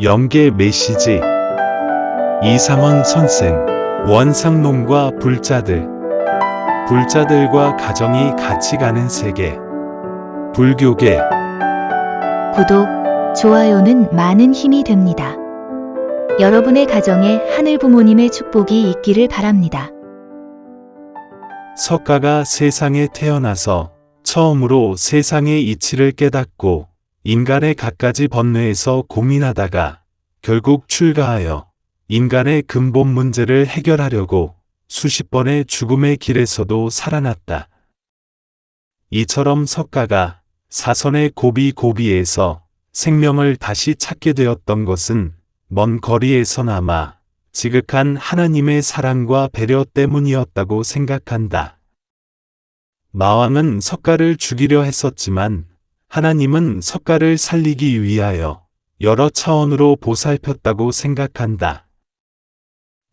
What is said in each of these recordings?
영계 메시지 이상원 선생 원상론과 불자들과 가정이 같이 가는 세계 불교계 구독, 좋아요는 많은 힘이 됩니다. 여러분의 가정에 하늘 부모님의 축복이 있기를 바랍니다. 석가가 세상에 태어나서 처음으로 세상의 이치를 깨닫고 인간의 갖가지 번뇌에서 고민하다가 결국 출가하여 인간의 근본 문제를 해결하려고 수십 번의 죽음의 길에서도 살아났다. 이처럼 석가가 사선의 고비고비에서 생명을 다시 찾게 되었던 것은 먼 거리에서나마 지극한 하나님의 사랑과 배려 때문이었다고 생각한다. 마왕은 석가를 죽이려 했었지만 하나님은 석가를 살리기 위하여 여러 차원으로 보살폈다고 생각한다.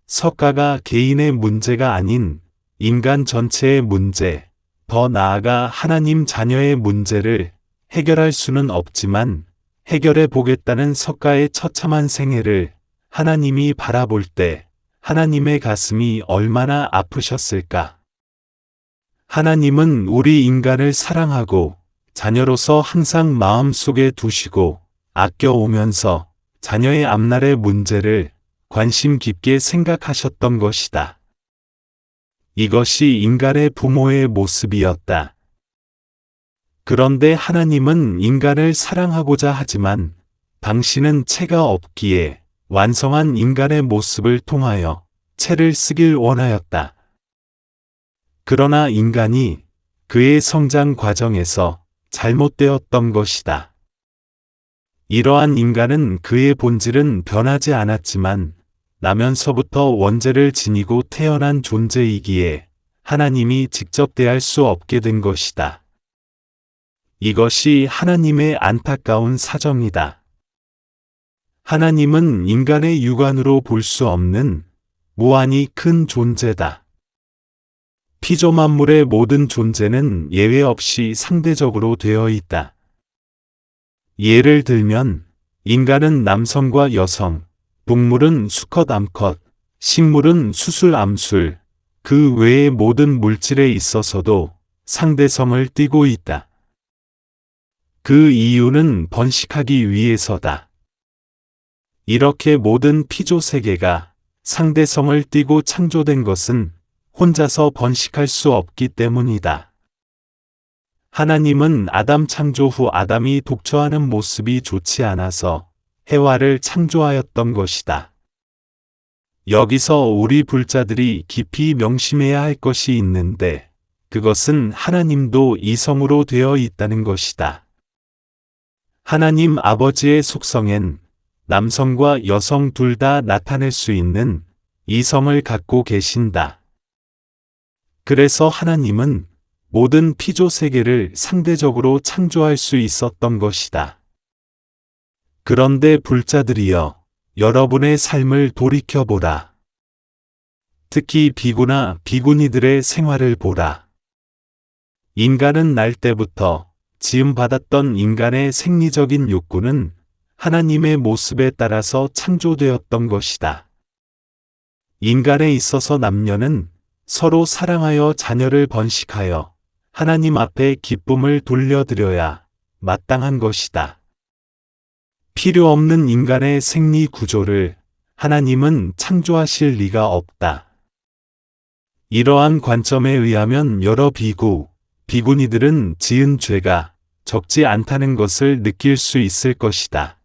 석가가 개인의 문제가 아닌 인간 전체의 문제, 더 나아가 하나님 자녀의 문제를 해결할 수는 없지만 해결해 보겠다는 석가의 처참한 생애를 하나님이 바라볼 때 하나님의 가슴이 얼마나 아프셨을까? 하나님은 우리 인간을 사랑하고 자녀로서 항상 마음속에 두시고 아껴오면서 자녀의 앞날의 문제를 관심 깊게 생각하셨던 것이다. 이것이 인간의 부모의 모습이었다. 그런데 하나님은 인간을 사랑하고자 하지만 당신은 채가 없기에 완성한 인간의 모습을 통하여 채를 쓰길 원하였다. 그러나 인간이 그의 성장 과정에서 잘못되었던 것이다. 이러한 인간은 그의 본질은 변하지 않았지만 나면서부터 원죄를 지니고 태어난 존재이기에 하나님이 직접 대할 수 없게 된 것이다. 이것이 하나님의 안타까운 사정이다. 하나님은 인간의 육안으로 볼 수 없는 무한히 큰 존재다. 피조만물의 모든 존재는 예외 없이 상대적으로 되어 있다. 예를 들면 인간은 남성과 여성, 동물은 수컷 암컷, 식물은 수술 암술, 그 외의 모든 물질에 있어서도 상대성을 띠고 있다. 그 이유는 번식하기 위해서다. 이렇게 모든 피조 세계가 상대성을 띠고 창조된 것은 혼자서 번식할 수 없기 때문이다. 하나님은 아담 창조 후 아담이 독처하는 모습이 좋지 않아서 해와를 창조하였던 것이다. 여기서 우리 불자들이 깊이 명심해야 할 것이 있는데 그것은 하나님도 이성으로 되어 있다는 것이다. 하나님 아버지의 속성엔 남성과 여성 둘 다 나타낼 수 있는 이성을 갖고 계신다. 그래서 하나님은 모든 피조 세계를 상대적으로 창조할 수 있었던 것이다. 그런데 불자들이여, 여러분의 삶을 돌이켜보라. 특히 비구나 비구니들의 생활을 보라. 인간은 날 때부터 지음받았던 인간의 생리적인 욕구는 하나님의 모습에 따라서 창조되었던 것이다. 인간에 있어서 남녀는 서로 사랑하여 자녀를 번식하여 하나님 앞에 기쁨을 돌려드려야 마땅한 것이다. 필요 없는 인간의 생리 구조를 하나님은 창조하실 리가 없다. 이러한 관점에 의하면 여러 비구니들은 지은 죄가 적지 않다는 것을 느낄 수 있을 것이다.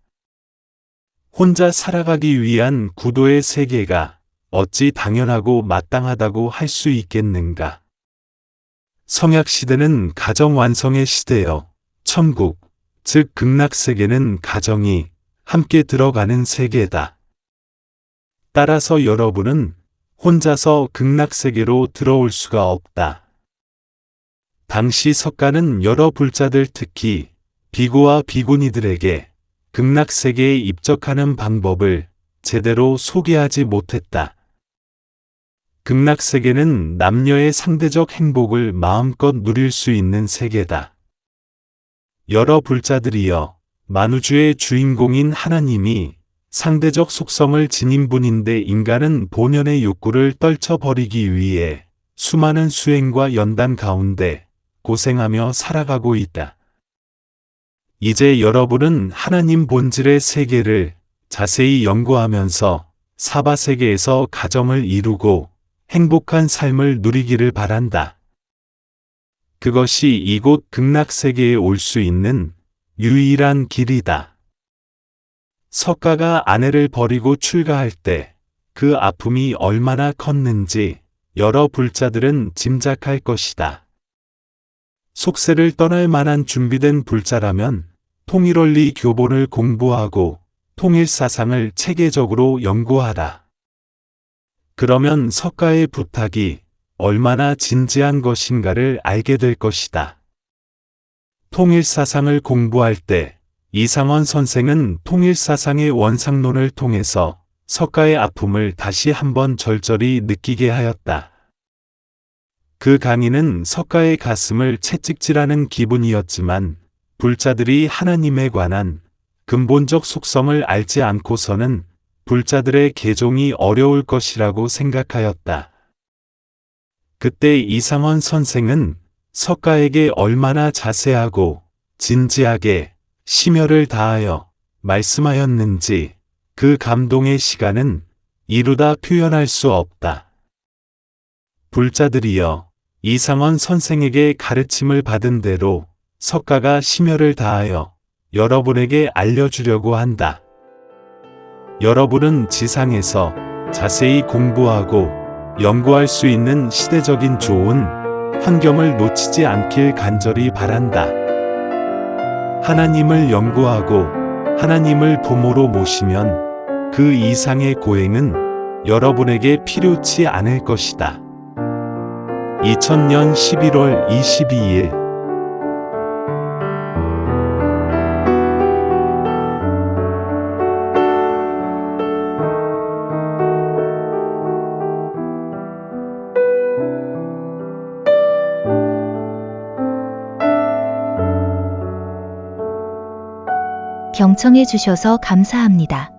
혼자 살아가기 위한 구도의 세계가 어찌 당연하고 마땅하다고 할 수 있겠는가? 성약시대는 가정 완성의 시대여 천국, 즉 극락세계는 가정이 함께 들어가는 세계다. 따라서 여러분은 혼자서 극락세계로 들어올 수가 없다. 당시 석가는 여러 불자들 특히 비구와 비구니들에게 극락세계에 입적하는 방법을 제대로 소개하지 못했다. 극락세계는 남녀의 상대적 행복을 마음껏 누릴 수 있는 세계다. 여러 불자들이여 만우주의 주인공인 하나님이 상대적 속성을 지닌 분인데 인간은 본연의 욕구를 떨쳐버리기 위해 수많은 수행과 연단 가운데 고생하며 살아가고 있다. 이제 여러분은 하나님 본질의 세계를 자세히 연구하면서 사바세계에서 가정을 이루고 행복한 삶을 누리기를 바란다. 그것이 이곳 극락세계에 올 수 있는 유일한 길이다. 석가가 아내를 버리고 출가할 때 그 아픔이 얼마나 컸는지 여러 불자들은 짐작할 것이다. 속세를 떠날 만한 준비된 불자라면 통일원리 교본을 공부하고 통일사상을 체계적으로 연구하라. 그러면 석가의 부탁이 얼마나 진지한 것인가를 알게 될 것이다. 통일사상을 공부할 때 이상원 선생은 통일사상의 원상론을 통해서 석가의 아픔을 다시 한번 절절히 느끼게 하였다. 그 강의는 석가의 가슴을 채찍질하는 기분이었지만 불자들이 하나님에 관한 근본적 속성을 알지 않고서는 불자들의 개종이 어려울 것이라고 생각하였다. 그때 이상원 선생은 석가에게 얼마나 자세하고 진지하게 심혈을 다하여 말씀하였는지 그 감동의 시간은 이루다 표현할 수 없다. 불자들이여, 이상원 선생에게 가르침을 받은 대로 석가가 심혈을 다하여 여러분에게 알려주려고 한다. 여러분은 지상에서 자세히 공부하고 연구할 수 있는 시대적인 좋은 환경을 놓치지 않길 간절히 바란다. 하나님을 연구하고 하나님을 부모로 모시면 그 이상의 고행은 여러분에게 필요치 않을 것이다. 2000년 11월 22일 경청해 주셔서 감사합니다.